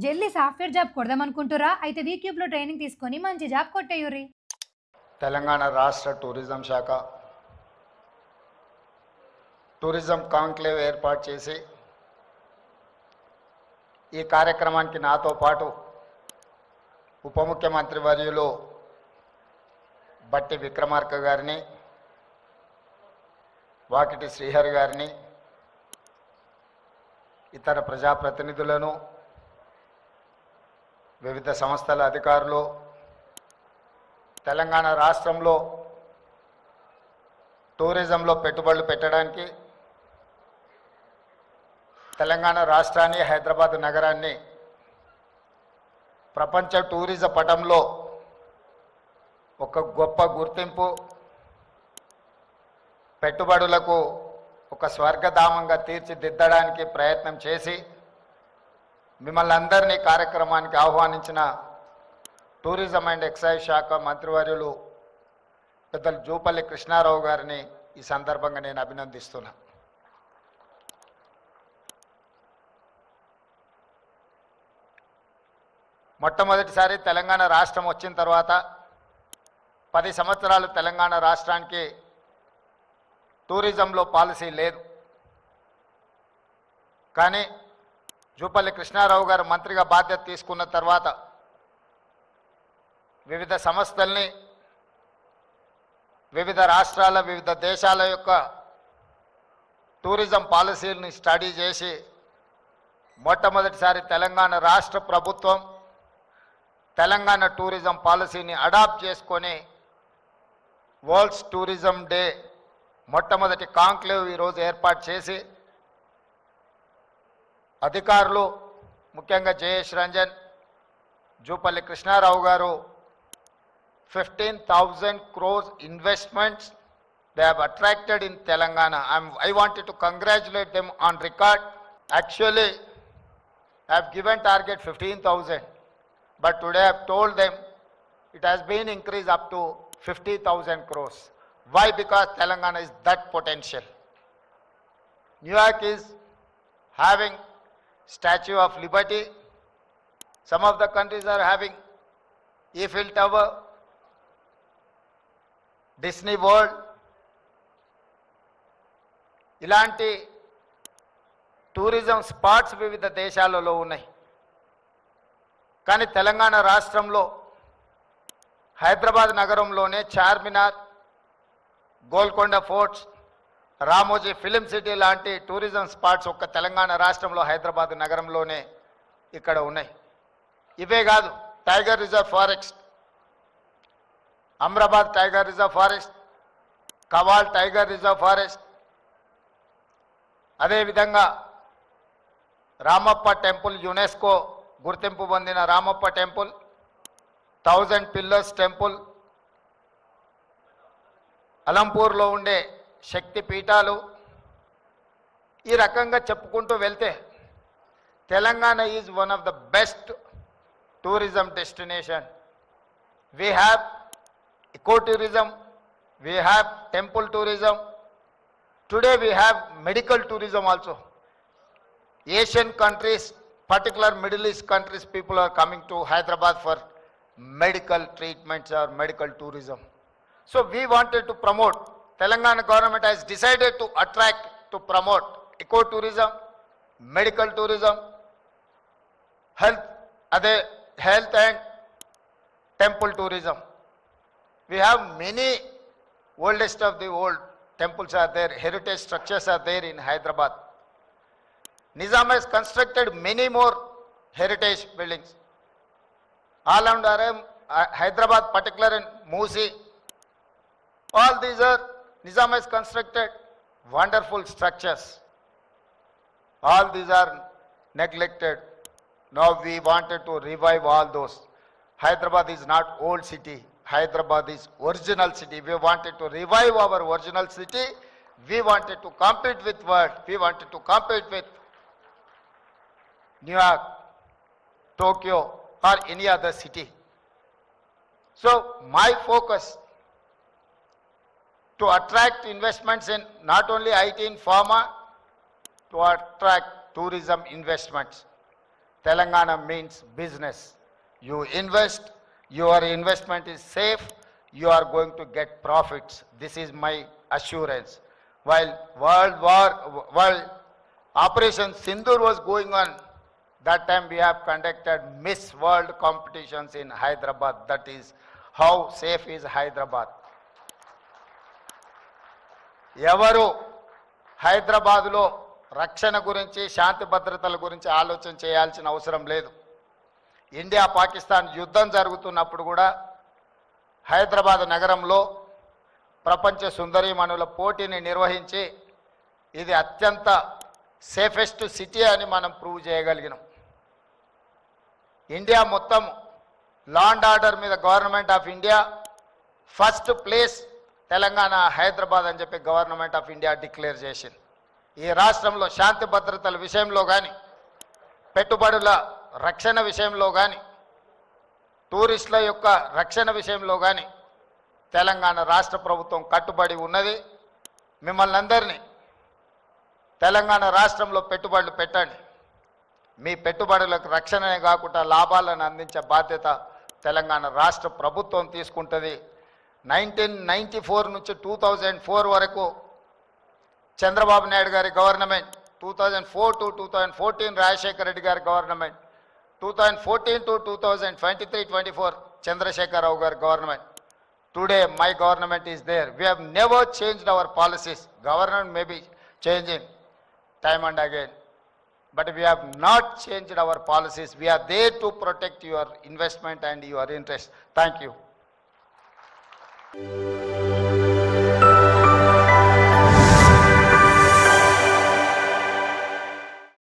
జల్ది software job కొడదామనుకుంటుర్రా? అయితే వీక్యూబ్‌లో training తీసుకొని మంచి జాబ్ కొట్టేయుర్రి. తెలంగాణ రాష్ట్ర టూరిజం శాఖ టూరిజం కాంక్లేవ్ ఏర్పాటు చేసి ఈ కార్యక్రమానికి నాతో పాటు ఉప ముఖ్యమంత్రి వర్యులు బట్టి విక్రమార్క గారిని, వాకిటి శ్రీహరి గారిని, ఇతర ప్రజాప్రతినిధులను, వివిధ సంస్థల అధికారులు, తెలంగాణ రాష్ట్రంలో టూరిజంలో పెట్టుబడులు పెట్టడానికి తెలంగాణ రాష్ట్రాన్ని, హైదరాబాద్ నగరాన్ని ప్రపంచ టూరిజం పటంలో ఒక గొప్ప గుర్తింపు, పెట్టుబడులకు ఒక స్వర్గధామంగా తీర్చిదిద్దడానికి ప్రయత్నం చేసి మిమ్మల్ని అందరినీ కార్యక్రమానికి ఆహ్వానించిన టూరిజం అండ్ ఎక్సైజ్ శాఖ మంత్రివర్యులు పెద్దలు జూపల్లి కృష్ణారావు గారిని ఈ సందర్భంగా నేను అభినందిస్తున్నా. మొట్టమొదటిసారి తెలంగాణ రాష్ట్రం వచ్చిన తర్వాత 10 సంవత్సరాలు తెలంగాణ రాష్ట్రానికి టూరిజంలో పాలసీ లేదు. కానీ జూపల్లి కృష్ణారావు గారు మంత్రిగా బాధ్యత తీసుకున్న తర్వాత వివిధ సంస్థల్ని, వివిధ రాష్ట్రాల, వివిధ దేశాల యొక్క టూరిజం పాలసీలని స్టడీ చేసి మొట్టమొదటిసారి తెలంగాణ రాష్ట్ర ప్రభుత్వం తెలంగాణ టూరిజం పాలసీని అడాప్ట్ చేసుకొని వరల్డ్స్ టూరిజం డే మొట్టమొదటి కాంక్లేవ్ ఈరోజు ఏర్పాటు చేసి అధికారులు, ముఖ్యంగా జయేష్ రంజన్, జూపల్లి కృష్ణారావు గారు 15,000 crores investments they have attracted in Telangana. I wanted to congratulate them on record. Actually, I have given target 15,000, but today I have told them it has been increased up to 50,000 crores. Why? Because Telangana is that potential. New York is having Statue of Liberty. Some of the countries are having Eiffel Tower, Disney World. ఇలాంటి tourism spots వివిధ దేశాలలో ఉన్నాయి. కానీ తెలంగాణ రాష్ట్రంలో హైదరాబాద్ నగరంలోనే Charminar, Golconda forts, Ramoji film city లాంటి tourism spots ఒక్క తెలంగాణ రాష్ట్రంలో హైదరాబాద్ నగరంలోనే ఇక్కడ ఉన్నాయి. ఇవే కాదు, tiger reserve forest, Amrabad tiger reserve forest, Kawal tiger reserve forest, అదేవిధంగా రామప్ప టెంపుల్, యునెస్కో గుర్తింపు పొందిన రామప్ప టెంపుల్, 1000 పిల్లర్స్ టెంపుల్, అలంపూర్లో ఉండే శక్తి పీఠాలు, ఈ రకంగా చెప్పుకుంటూ వెళ్తే Telangana is one of the best tourism destination. We have eco tourism, we have temple tourism, today we have medical tourism also. Asian countries, particular Middle East countries, people are coming to Hyderabad for medical treatments or medical tourism. So we wanted to promote, Telangana government has decided to attract, to promote eco tourism, medical tourism, health and temple tourism. We have many oldest of the old temples are there, heritage structures are there in Hyderabad. Nizam has constructed many more heritage buildings. All around Hyderabad, particular in Musi, all these are Nizam has constructed wonderful structures. All these are neglected. Now we wanted to revive all those. Hyderabad is not old city. Hyderabad is original city. We wanted to revive our original city. We wanted to compete with world. We wanted to compete with New York, Tokyo, or any other city. So my focus to attract investments in not only IT and pharma, to attract tourism investments. Telangana means business. You invest, your investment is safe, you are going to get profits. This is my assurance. While World Operation Sindoor was going on, that time we have conducted Miss World competitions in Hyderabad. That is how safe is Hyderabad. ఎవరు హైదరాబాదులో రక్షణ గురించి శాంతి భద్రతల గురించి ఆలోచన చేయాల్సిన అవసరం లేదు. ఇండియా పాకిస్తాన్ యుద్ధం జరుగుతున్నప్పుడు కూడా హైదరాబాద్ నగరంలో ప్రపంచ సుందరీమణుల పోటీని నిర్వహించి ఇది అత్యంత సేఫెస్ట్ సిటీ అని మనం ప్రూవ్ చేయగలిగినాం. ఇండియా మొత్తం లా అండ్ ఆర్డర్ మీద government of India first place Telangana Hyderabad అని చెప్పి గవర్నమెంట్ ఆఫ్ ఇండియా డిక్లేర్ చేసింది. ఈ రాష్ట్రంలో శాంతి భద్రతల విషయంలో కానీ, పెట్టుబడుల రక్షణ విషయంలో కానీ, టూరిస్టుల యొక్క రక్షణ విషయంలో కానీ తెలంగాణ రాష్ట్ర ప్రభుత్వం కట్టుబడి ఉన్నది. మిమ్మల్ని అందరినీ తెలంగాణ రాష్ట్రంలో పెట్టుబడులు పెట్టండి. మీ పెట్టుబడులకు రక్షణనే కాకుండా లాభాలను అందించే బాధ్యత తెలంగాణ రాష్ట్ర ప్రభుత్వం తీసుకుంటుంది. 1994 నుంచి 2004 వరకు చంద్రబాబు నాయుడు గారి గవర్నమెంట్, 2004 to 2014 రాజశేఖర రెడ్డి గారి గవర్నమెంట్, 2014 to 2023-24 చంద్రశేఖర్ రావు గారి government. Today my government is there. We have never changed our policies. Government may be changing time and again, but we have not changed our policies. We are there to protect your investment and your interest. Thank you.